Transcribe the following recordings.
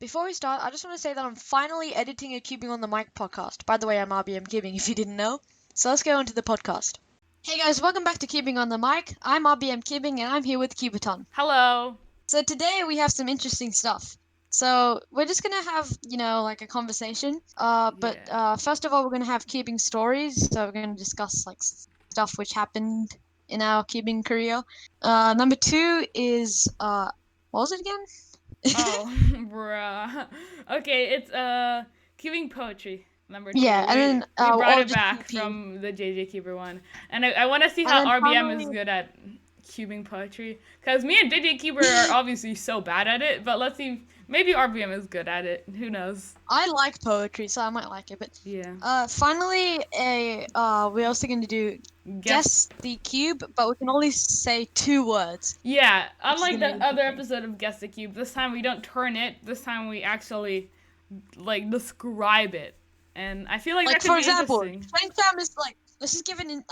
Before we start, I just want to say that I'm finally editing a Cubing on the Mic podcast. By the way, I'm RBM Cubing if you didn't know. So let's go into the podcast. Hey guys, welcome back to Cubing on the Mic. I'm RBM Cubing and I'm here with Cubaton. Hello. So today we have some interesting stuff. So we're just gonna have, like a conversation. But first of all, we're gonna have cubing stories. So we're gonna discuss like stuff which happened in our cubing career. Number two is what was it again? Oh, bruh. Okay, it's cubing poetry number 2. Yeah, and then we brought or it just back CP. from the JJ Cuber one, and I want to see And how then RBM is finally, good at cubing poetry, because me and JJ Cuber are obviously so bad at it. But let's see, maybe RBM is good at it. Who knows? I like poetry, so I might like it. But Yeah. finally, we're also going to do guess the cube, but we can only say 2 words. Yeah, unlike gonna the be other interesting. episode of Guess the Cube, this time we don't turn it. This time we actually like describe it, and I feel like that Like could for be example, interesting. Shang is like, let's just give an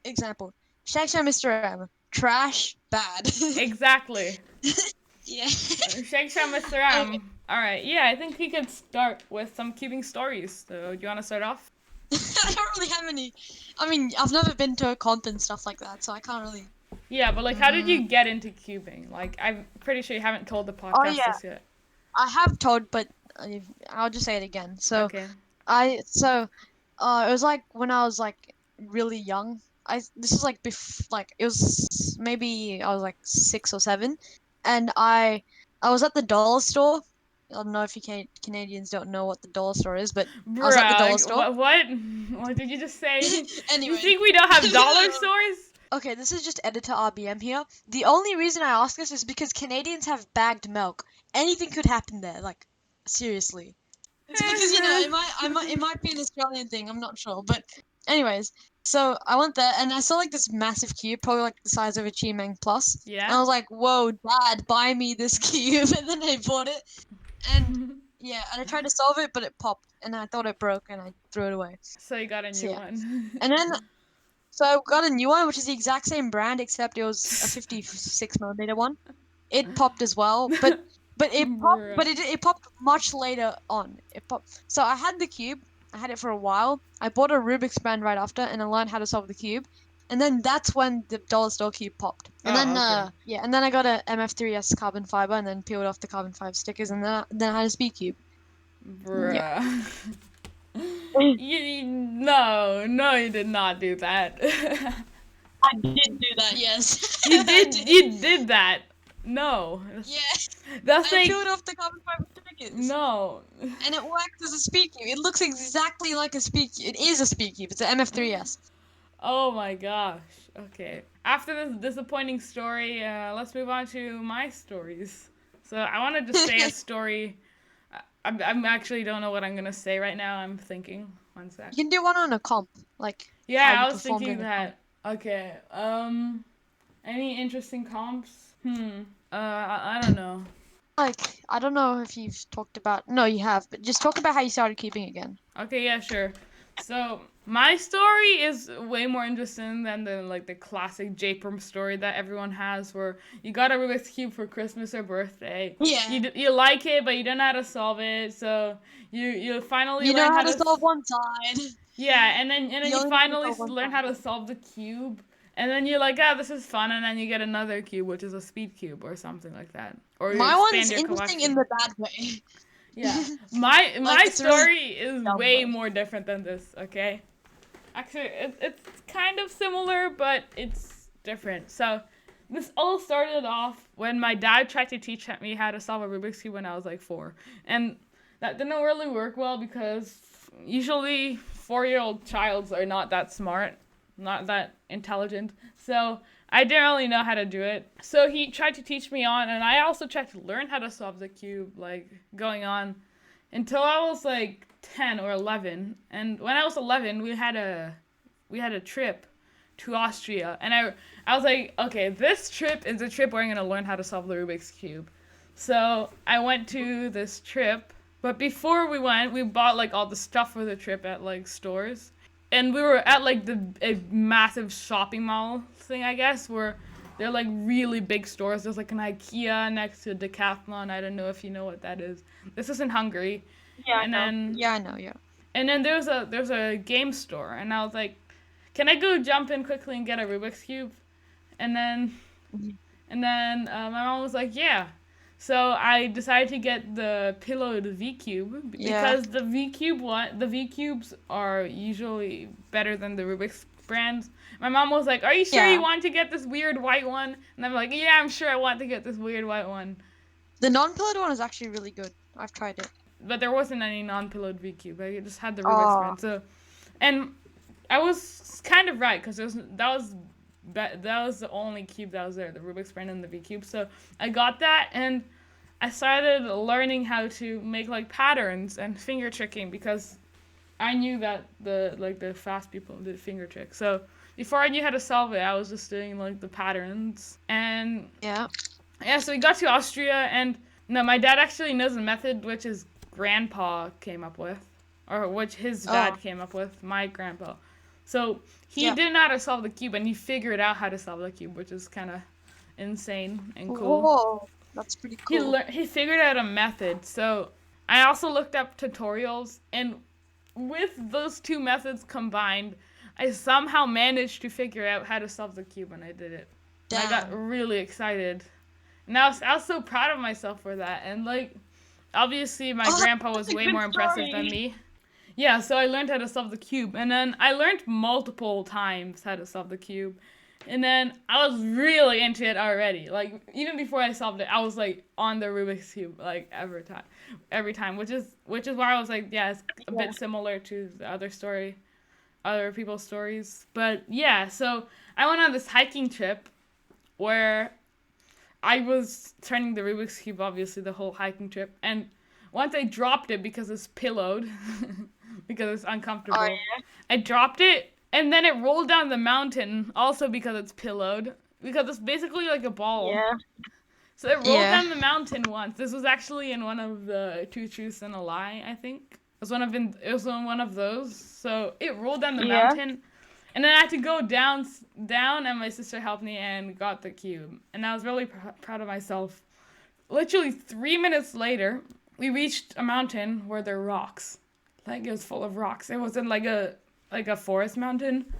example. Shang Mr. M, trash, bad. Exactly. Yeah. Shake Shack Mr. Okay. Alright, yeah, I think we could start with some cubing stories. So, do you want to start off? I don't really have any. I mean, I've never been to a comp and stuff like that, so I can't really. Yeah, but like, how did you get into cubing? Like, I'm pretty sure you haven't told the podcast yeah. this yet. I have told, but I'll just say it again. So Okay. it was like when I was like really young. This is like it was maybe I was like 6 or 7, and I was at the dollar store. I don't know if you Canadians don't know what the dollar store is, but I was at the dollar store. What? What did you just say? Anyway. You think we don't have dollar stores? Okay, this is just editor RBM here. The only reason I ask this is because Canadians have bagged milk. Anything could happen there, like seriously. It's because it might be an Australian thing. I'm not sure, but anyways, so I went there and I saw like this massive cube, probably like the size of a Chi-Meng Plus. Yeah. And I was like, "Whoa, Dad, buy me this cube!" And then I bought it, and yeah, and I tried to solve it, but it popped, and I thought it broke, and I threw it away. So you got a new one. And then so I got a new one, which is the exact same brand, except it was a 56mm one. It popped as well, but it popped much later on. It popped. So I had the cube. I had it for a while. I bought a Rubik's brand right after, and I learned how to solve the cube. And then that's when the dollar store cube popped. And and then I got a MF3S carbon fiber, and then peeled off the carbon fiber stickers, and then I had a speed cube. Bruh. Yeah. No, you did not do that. I did do that, yes. You did that. No. Yeah. That's I like, peeled off the carbon fiber stickers. no. And it works as a speed cube. It looks exactly like a speed cube. It is a speed cube. It's an MF3S. Oh my gosh. Okay. After this disappointing story, let's move on to my stories. So I wanted to say a story. I'm actually don't know what I'm gonna say right now. I'm thinking. One sec. You can do one on a comp, like. Yeah, I was thinking that. Okay. Any interesting comps? I don't know. Like, I don't know if you've talked about. No, you have, but just talk about how you started keeping again. Okay, yeah, sure. So my story is way more interesting than the classic J-Perm story that everyone has, where you got a Rubik's Cube for Christmas or birthday. Yeah. You like it, but you don't know how to solve it. So you finally You know learn how to solve one side. Yeah, and then you finally learn how side. to solve the cube. And then you're like, this is fun, and then you get another cube, which is a speed cube or something like that. Or you My expand one's your interesting collection. in the bad way. Yeah, my story is dumb way way. more different than this. Okay, actually, it's kind of similar, but it's different. So this all started off when my dad tried to teach me how to solve a Rubik's Cube when I was like 4, and that didn't really work well because usually 4-year-old childs are not that smart, not that intelligent. So I didn't really know how to do it. So he tried to teach me on, and I also tried to learn how to solve the cube, like going on until I was like 10 or 11. And when I was 11, we had a trip to Austria, and I was like, okay, this trip is a trip where I'm gonna learn how to solve the Rubik's Cube. So I went to this trip, but before we went, we bought like all the stuff for the trip at like stores. And we were at like a massive shopping mall thing, I guess, where They're like really big stores. There's like an IKEA next to Decathlon. I don't know if you know what that is. This is in Hungary. Yeah, I And know. then Yeah, I know. Yeah. and then there's a game store, and I was like, can I go jump in quickly and get a Rubik's cube? And then Mhm. my mom was like, yeah. So I decided to get the pillowed V cube Yeah. because the V cubes are usually better than the Rubik's brands. My mom was like, "Are you sure you Yeah. want to get this weird white one?" And I'm like, "Yeah, I'm sure I want to get this weird white one." The non-pillared one is actually really good. I've tried it. But there wasn't any non-pillowed V cube. I just had the Rubik's Oh. brand. So, and I was kind of right because that was the only cube that was there, the Rubik's brand and the V cube. So I got that, and I started learning how to make like patterns and finger tricking because I knew that the fast people did finger tricks. So before I knew how to solve it, I was just doing like the patterns. And Yeah. yeah, so we got to Austria, and no, my dad actually knows a method which his grandpa came up with, or which his dad Oh. came up with, my grandpa. So he Yeah. didn't know how to solve the cube, and he figured out how to solve the cube, which is kind of insane and cool. Whoa. That's pretty cool. He figured out a method. So I also looked up tutorials, and with those two methods combined, I somehow managed to figure out how to solve the cube, and I did it. And I got Damn. really excited. And I was so proud of myself for that. And like, obviously, my Oh, grandpa that's was a way good more impressive than story. me. Yeah, so I learned how to solve the cube, and then I learned multiple times how to solve the cube. And then I was really into it already. Like even before I solved it, I was like on the Rubik's cube like every time, which is why I was like, yeah, it's a Yeah. bit similar to the other people's stories. But yeah, so I went on this hiking trip where I was turning the Rubik's cube obviously the whole hiking trip, and once I dropped it because it's pillowed, because it's Oh uncomfortable, yeah. I dropped it, and then it rolled down the mountain, also because it's pillowed, because it's basically like a ball. Yeah. So it rolled Yeah. down the mountain once. This was actually in one of the Two Truths and a Lie, I think. It was in one of those. So it rolled down the Yeah. mountain, and then I had to go down, and my sister helped me and got the cube, and I was really proud of myself. Literally 3 minutes later, we reached a mountain where there were rocks. Like it was full of rocks. It wasn't like a forest mountain.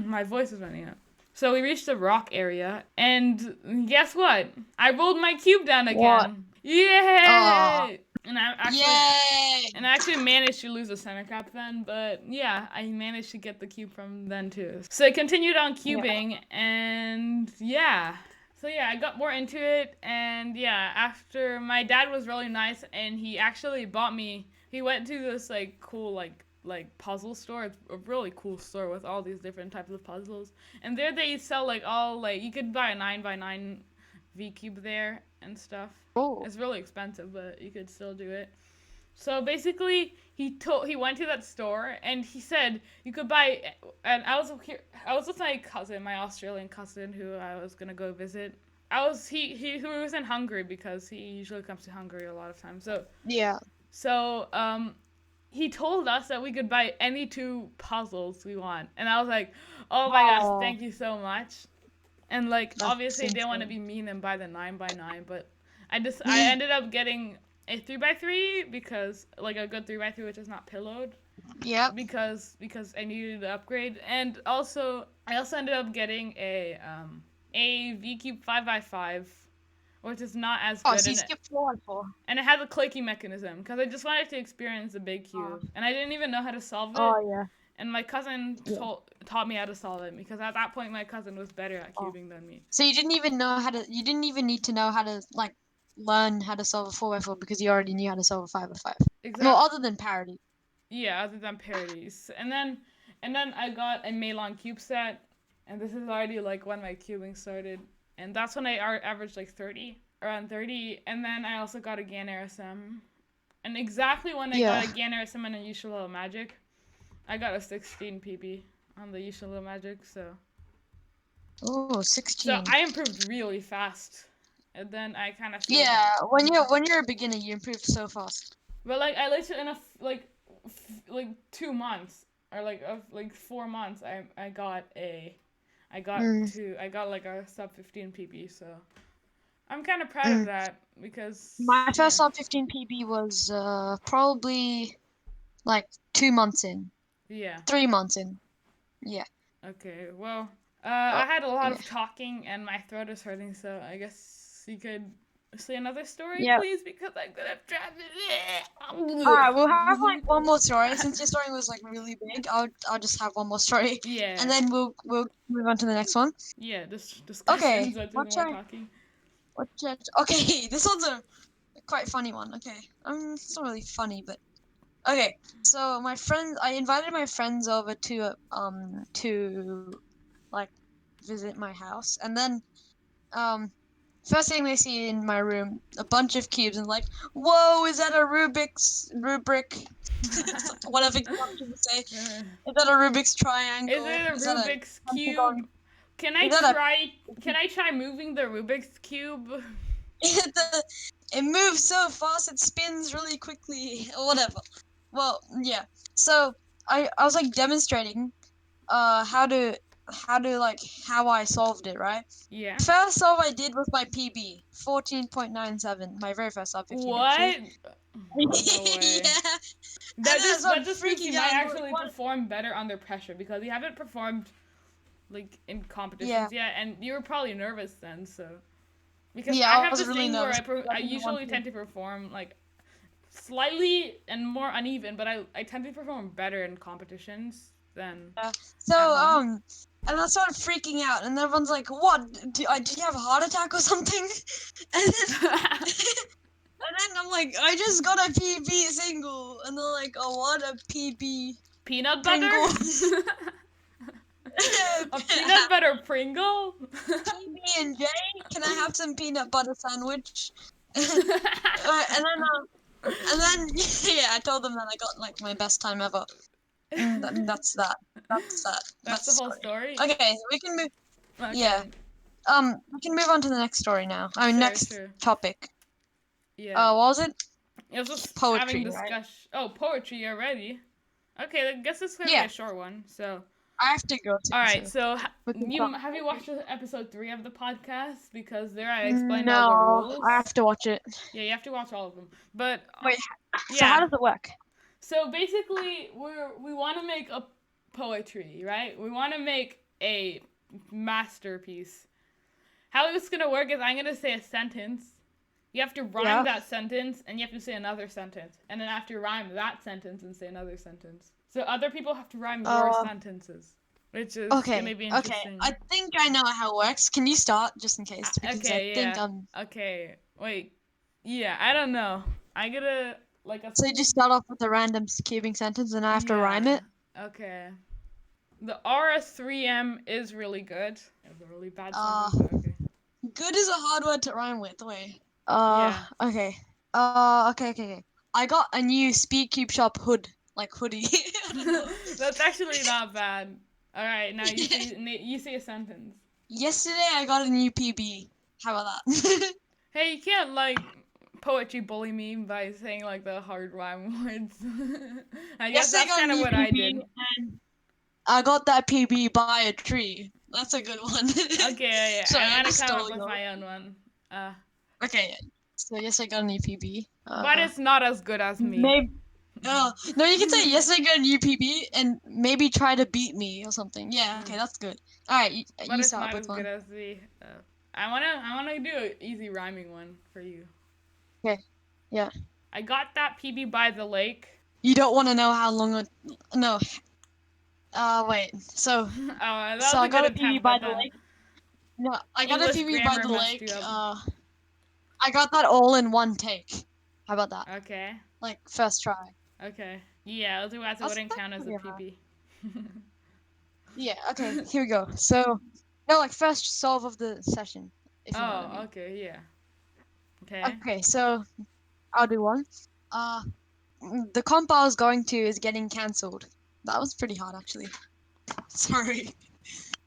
My voice is running out. So we reached the rock area, and guess what? I rolled my cube down What? again. Oh. Yay! And I actually Yay. and I actually managed to lose a center cap then, but yeah, I managed to get the cube from then too. So I continued on Yeah. cubing, and yeah. So yeah, I got more into it, and yeah, after my dad was really nice, and he actually bought me. He went to this like cool like puzzle store. It's a really cool store with all these different types of puzzles, and there they sell like all like you could buy a 9x9 V cube there and stuff. Oh. It's really expensive, but you could still do it. So basically, he went to that store and he said you could buy. And I was with my cousin, my Australian cousin, who I was gonna go visit. He was in Hungary because he usually comes to Hungary a lot of times. Yeah. So he told us that we could buy any two puzzles we want, and I was like, oh my gosh, Oh. thank you so much. And like That's obviously, I didn't want to be insane. mean and buy the 9x9, but I ended up getting a 3x3 because like a good 3x3 which is not pillowed Yep. because I needed to upgrade, and I also ended up getting a V Cube 5x5, which is not as Oh, good, so you skipped 4 and 4. and it has a clicky mechanism because I just wanted to experience the big Oh. cube, and I didn't even know how to solve it. Oh yeah. And my cousin Yeah. taught me how to solve it because at that point my cousin was better at Oh. cubing than me. So you didn't even know how to. You didn't even need to know how to like learn how to solve a 4x4 because you already knew how to solve a 5x5. Exactly. No, other than parody. Yeah, other than parodies. And then I got a Melon cube set, and this is already like when my cubing started, and that's when I averaged like 30, around 30, and then I also got a GAN RSM. And exactly when I got a GAN RSM and a Usual Magic, I got a 16 PB on the Usual Magic, so Oh, 16. I improved really fast. And then I kind of Yeah, when you're a beginner, you improve so fast. But like I literally in like 2 months or like 4 months, I I got Mm, like a sub 15 PB, so I'm kind of proud of mm. that because My yeah. first sub 15 PB was probably like 2 months in, Yeah. 3 months in. Yeah. Okay. Well, Oh, I had a lot yeah. of talking and my throat is hurting, so I guess you could say another story, Yeah. please, because I'm gonna All travel. right, we'll have like one more story. Since your story was like really big, I'll just have one more story, Yeah. and then we'll move on to the next one. Yeah. This Okay, discussions. I do what more should talking. what should Okay, this one's a quite funny one. Okay, it's not really funny, but okay. So I invited my friends over to like visit my house, and then um first thing they see in my room, a bunch of cubes, and like, whoa, is that a Rubik's rubric? Whatever you want to say. Is that a Rubik's Is triangle? it a Is that a Rubik's cube? pentagon? Can Is I that a try? Can I try moving the Rubik's cube? it moves so fast, it spins really quickly, or whatever. Well, yeah. So I was like demonstrating how to like how I solved it, right? Yeah. First solve I did was my PB, 14.97, my very first sub 15 actually. What? No way. Yeah. And then I That started just proves you freaking might out and like, actually what? perform better under pressure because you haven't performed like in Yeah. competitions yet, and you were probably nervous then. So because Yeah, I I have was this really thing where nervous. I I didn't want usually to. tend to perform like slightly and more uneven, but I tend to perform better in competitions than Yeah. So at home. and I started freaking out, and everyone's like, "What? Did you have a heart attack or something?" And then and then I'm like, "I just got a PB single," and they're like, "Oh, what a PB Peanut butter? Pringle." A peanut butter Pringle? PB and J. Can I have some peanut butter sandwich? And then yeah, I told them that I got like my best time ever. And that's that. That's that. That's That's the the whole story. story? Okay, we can move. Yeah. Okay. We can move on to the next story now. I mean, Sure, next sure. topic. Yeah. What was it? It was just having Poetry, right? discussion. Oh, poetry already? Okay, I guess this is gonna be Yeah. a short one. So, I have to go all soon, right. so So, we can talk. have you watched episode 3 of the podcast? Because there I explained all the No, rules. I have to watch it. Yeah, you have to watch all of them. But Wait, so how yeah. does it work? So basically, we want to make a poetry, right? We want to make a masterpiece. How it's gonna work is I'm gonna say a sentence. You have to rhyme Yeah. that sentence, and you have to say another sentence, and then after you rhyme that sentence and say another sentence. So other people have to rhyme your Uh, sentences, which is gonna okay, be okay. interesting. I think I know how it works. Can you start just in case? Because I Okay, think yeah. Okay, wait. Yeah, I don't know. I gotta like a So you just start off with a random cubing sentence, and I have to rhyme yeah. it. Okay. The RS3M is really good. It's a really bad Uh, sentence, but okay. Good is a hard word to rhyme with. Wait. Yeah. Okay. Okay. I got a new Speed Cube Shop hood, like hoodie. I don't know. That's actually not bad. All right, now you say a sentence. Yesterday I got a new PB. How about that? Hey, you can't like poetry bully me by saying like the hard rhyme words. I guess Yesterday I that's got a kind of new what I PB, did. and I got that PB by a tree. That's a good one. Okay, yeah, Sorry, I'm I gonna just come up stole with yours. my own one. Okay, so yes, I got a new PB. But it's not as good as me. Maybe. No, you can say yes, I got a new PB, and maybe try to beat me or something. Yeah, okay, that's good. All right, But you it's start not as with good one. as me. I wanna do an easy rhyming one for you. Okay, yeah. I got that PB by the lake. You don't want to know how long it. No. Wait. Oh, that So was I a good got a PB attempt, by but the then lake. No, I got a English PB by grammar the messed lake. you up. I got that all in one take. How about that? Okay. Like first try. Okay. Yeah, otherwise it wouldn't That's count as a pretty hard. PB. Yeah. Okay. Here we go. So, no, like first solve of the session, if you know what I Oh, mean. okay, yeah. Okay. Okay. So I'll do one. The comp I was going to is getting cancelled. That was pretty hard, actually. Sorry.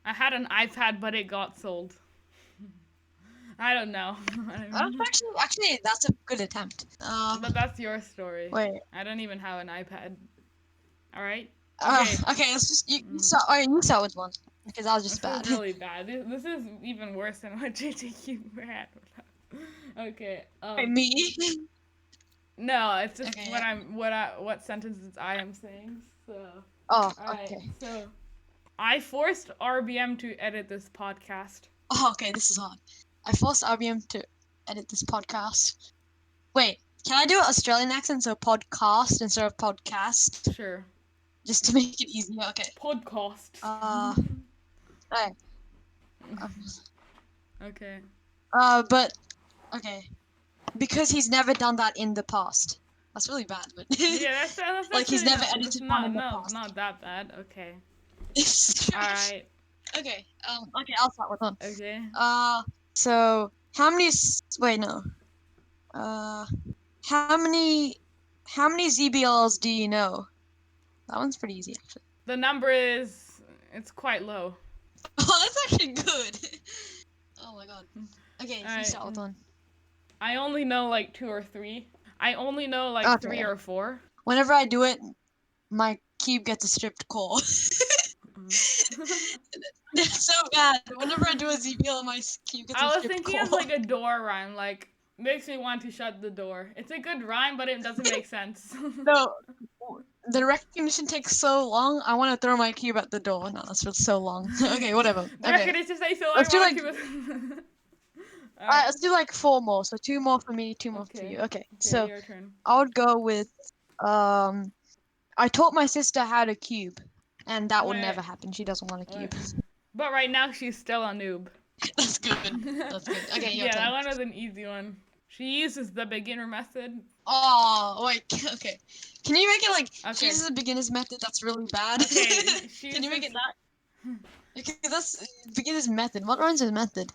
I had an iPad, but it got sold. I don't know. Actually, that's a good attempt. But that's your story. Wait. I don't even have an iPad. All right. Okay. Okay. Let's just you Mm. start. Oh, you start with one. because that was just This is bad. really bad. This is even worse than what JTQ had. Okay. Wait, me? No, it's just Okay, yeah. what sentences I am saying. So, Oh, all right. okay. So, I forced RBM to edit this podcast. Oh, okay, this is hard. I forced RBM to edit this podcast. Wait, can I do an Australian accent? So podcast instead of podcast, Sure. just to make it easier. Okay. Podcast. Alright. Okay. But okay, because he's never done that in the past. That's really bad, but Yeah, that's like he's actually never that's edited one in the not past. not that bad. Okay. It's All trash. right. Okay. Okay, I'll start with one. Okay. So how many? Wait, no. Uh, how many? How many ZBLs do you know? That one's pretty easy, actually. The number is it's quite low. Oh, that's actually good. Oh my god. Okay, you Alright. start with one. I only know like 2 or 3. I only know like Okay. 3 or 4. Whenever I do it, my cube gets a stripped core. That's so bad. Whenever I do a ZBL, my cube gets a I was stripped thinking core. of like a door rhyme, like makes me want to shut the door. It's a good rhyme, but it doesn't make sense. No, the recognition takes so long. I want to throw my cube at the door. No, that's so long. Okay, whatever. The Okay, recognition takes so long. let's do like Alright. let's do like 4 more. So 2 more for me, 2 more for Okay. you. Okay, Okay, so your turn. I would go with I taught my sister how to cube, and that would Wait. never happen. She doesn't want to cube. But right now she's still a noob. That's good. That's good. Okay, your Yeah, turn. that one was an easy one. She uses the beginner method. Oh, wait. Okay. Can you make it like Okay. she uses a beginner's method? That's really bad. Okay, Can you make it that? Okay, that's beginner's method. What rhymes with method?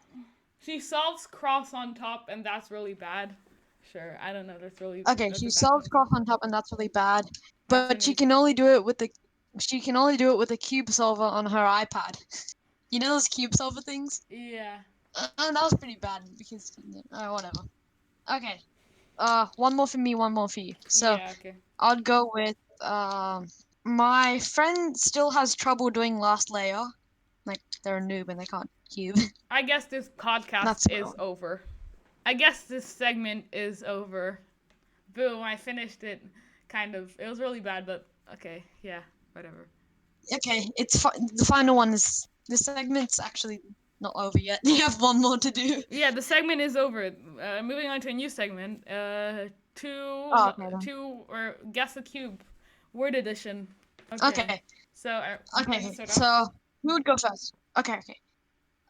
She solves cross on top, and that's really bad. Sure, I don't know. Okay, That's she a bad solves thing. cross on top, and that's really bad. That's But she amazing. can only do it with the cube solver on her iPad. You know those cube solver things? Yeah. That was pretty bad because whatever. Okay. One more for me, one more for you. So Yeah. Okay. I'd go with my friend still has trouble doing last layer. Like they're a noob and they can't cube. I guess this podcast That's my is one. over. I guess this segment is over. Boom! I finished it. Kind of. It was really bad, but okay. Yeah. Whatever. Okay, the final one is the segment's actually not over yet. You have one more to do. Yeah, the segment is over. Moving on to a new segment. Oh, okay then. Or guess the cube, word edition. Okay. So Okay. start off? So who would go first? Okay.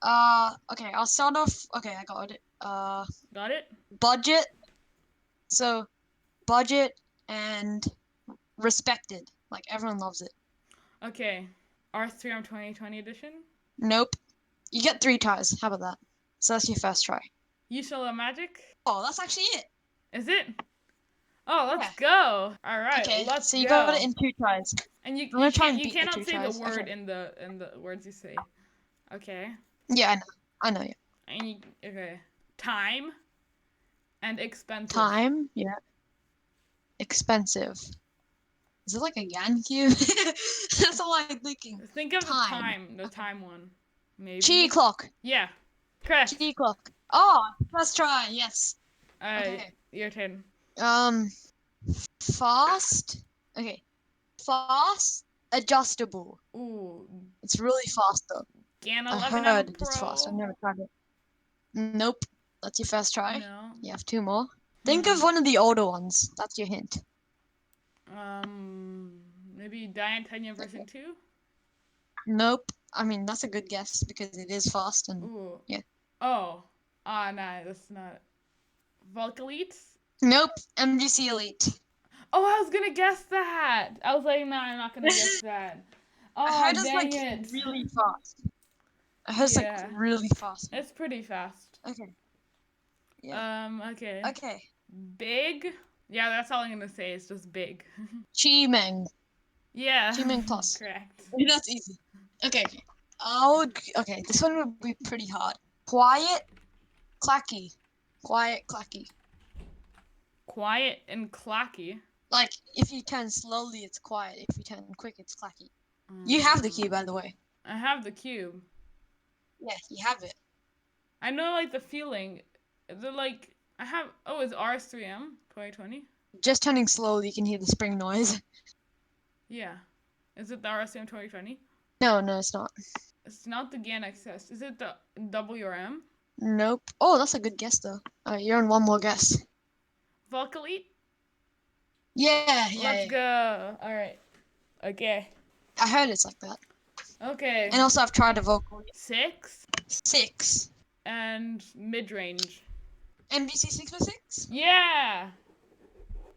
Okay. I'll start off. Okay, I got it. Got it? Budget. So, budget and respected. Like everyone loves it. Okay. R3M 2020 edition. Nope. You get 3 tries. How about that? So that's your first try. You shall have magic. Oh, that's actually it. Is it? Oh, let's go. All right, Okay. let's So you go. got it in 2 tries. And I'm gonna try and you beat the cannot 2 say tries. the word Okay. in the words you say. Okay. Yeah, I know. Yeah. And okay. Time and expensive. Time. Yeah. Expensive. Is it like a Yan cube? That's all I'm thinking. Think of Time. the time one. Maybe. Chi clock. Yeah. Correct. Chi clock. Oh, let's try. Yes. Okay. Your turn. Fast. Okay. Fast. Adjustable. Ooh. It's really fast though. GAN I 11M heard Pro. it's fast. I've never tried it. Nope. That's your first try. No. You have 2 more. Think of one of the older ones. That's your hint. Maybe Diantonium version 2? Nope. I mean, that's a good guess because it is fast and Ooh. yeah. Oh. Nah, that's not. Volcalite? Nope. MGC Elite. Oh, I was gonna guess that. I was like, nah, I'm not gonna guess that. Oh, I heard it's dang like it. really fast. I heard it's like really fast. It's pretty fast. Okay. Yeah. Okay. Okay. Big? Yeah, that's all I'm gonna say. It's just big. Chi-Meng. Yeah. Chi-Meng Plus. Correct. That's easy. Okay. Okay, this one would be pretty hard. Quiet, clacky. Quiet, clacky. Quiet and clacky. Like, if you turn slowly, it's quiet. If you turn quick, it's clacky. You have the key, by the way. I have the cube. Yeah, you have it. I know like the feeling. The like I have. Oh, it's RS3M 2020. Just turning slowly, you can hear the spring noise. Yeah. Is it the RS3M 2020? No, it's not. It's not the GAN XS. Is it the WRM? Nope. Oh, that's a good guess though. You're on one more guess. Volcolite? Yeah, Let's go. All right. Okay. I heard it's like that. Okay. And also, I've tried a vocal. 6 6. and mid-range. MDC 6x6? Yeah.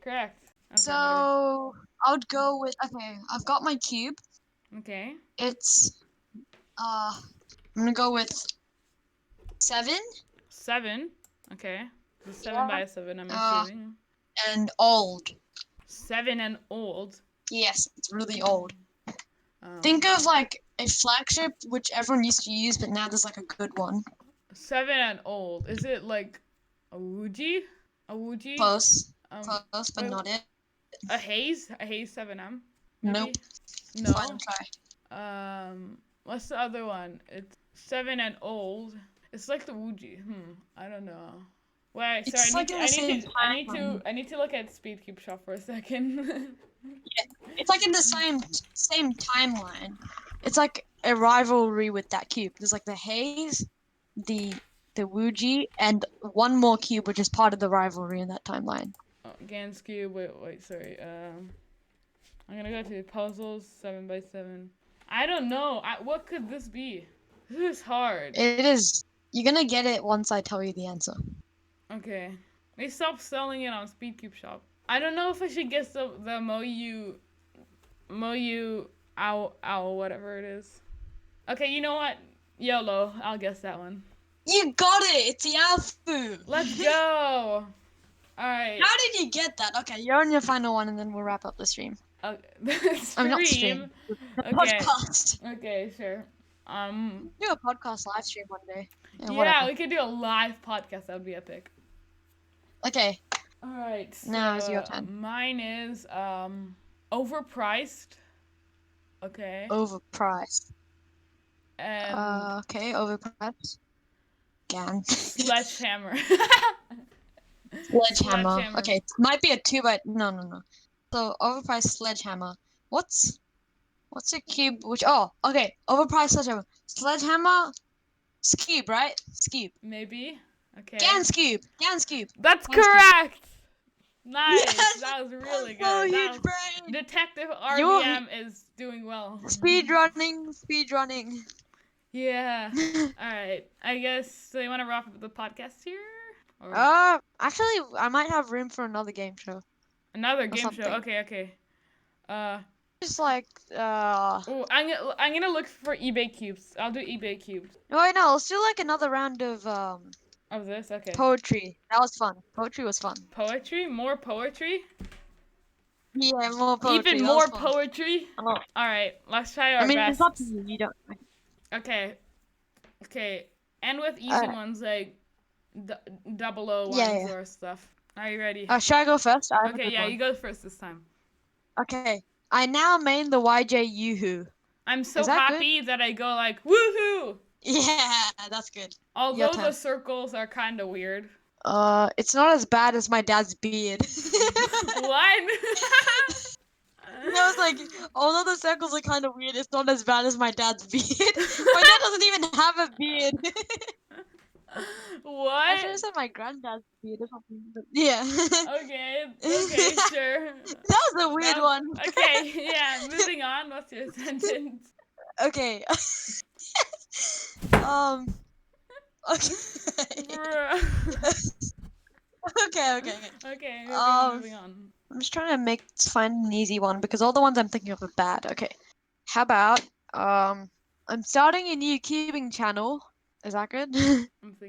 Correct. Okay, So, I would go with, okay, I've got my cube. okay. It's, I'm gonna go with 7. 7. Okay. The 7 Yeah. by a 7, I'm assuming. And old. 7 and old. Yes, it's really old. Think of like a flagship which everyone used to use, but now there's like a good one. 7 and old. Is it like a Wuji? A Wuji? Close. Close, but not it. A Haze? A Haze 7M? Maybe? Nope. No. Final try. What's the other one? It's 7 and old. It's like the Wuji. I don't know. Wait, sorry. I need to look at Speedcube Shop for a second. Yeah, it's like in the same timeline. It's like a rivalry with that cube. There's like the Haze, the Wuji, and one more cube which is part of the rivalry in that timeline. Oh, Gans cube. Wait, sorry. I'm gonna go to puzzles 7 by 7. I don't know. What could this be? This is hard. It is. You're gonna get it once I tell you the answer. Okay. They stopped selling it on Speedcube Shop. I don't know if I should guess the Moyu owl, whatever it is. Okay, you know what? YOLO. I'll guess that one. You got it! It's the Alfu! Let's go! Alright. How did you get that? Okay, you're on your final one and then we'll wrap up the stream. I'm not stream. The podcast. Okay, sure. Do a podcast live stream one day. Yeah, we could do a live podcast. That would be epic. Okay. Alright, so now it's your turn. Mine is overpriced. Okay. Overpriced. And okay, overpriced. Gan. Sledgehammer. Sledgehammer. Okay, it might be a 2 by no. So overpriced sledgehammer. What's a cube which okay, overpriced sledgehammer. Sledgehammer Skube, right? Skube. Maybe. Okay. Gan's cube. That's correct. Nice. Yes! That was really good. So huge brain. Detective RBM is doing well. Speed running. Yeah. All right. I guess so. You want to wrap up the podcast here? Or... actually, I might have room for another game show. Another game show. Okay. Just like Oh, I'm gonna look for eBay cubes. I'll do eBay cubes. No, let's do like another round of Of this, okay. Poetry. That was fun. Poetry was fun. Poetry? More poetry? Yeah, more poetry. Even more poetry? Oh. Alright, let's try our best. It's up to you. You don't. Okay. And with easy ones like 001 or stuff. Are you ready? Should I go first? Okay, yeah, you go first this time. Okay. I now main the YJ Yoo-hoo. I'm so happy that I go like, woohoo! Yeah, that's good. Although the circles are kind of weird. It's not as bad as my dad's beard. What? I was like, although the circles are kind of weird, it's not as bad as my dad's beard. My dad doesn't even have a beard. What? I should have said my granddad's beard or something. But yeah. Okay, sure. That was a weird one. Okay, yeah, moving on. What's your sentence? Okay. Okay. Okay, moving on. I'm just trying to find an easy one because all the ones I'm thinking of are bad. Okay. How about I'm starting a new cubing channel. Is that good?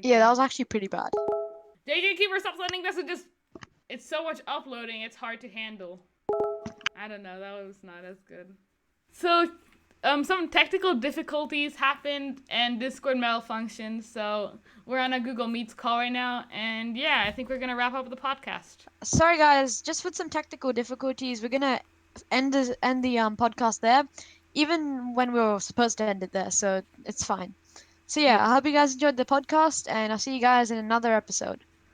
Yeah, that was actually pretty bad. JJ Keeper, stop sending messages. It's so much uploading, it's hard to handle. I don't know, that was not as good. So, some technical difficulties happened and Discord malfunctioned, so we're on a Google Meets call right now, and yeah, I think we're gonna wrap up the podcast. Sorry guys, just with some technical difficulties, we're gonna end the podcast there. even when we were supposed to end it there, so it's fine. So yeah, Yeah. I hope you guys enjoyed the podcast, and I'll see you guys in another episode.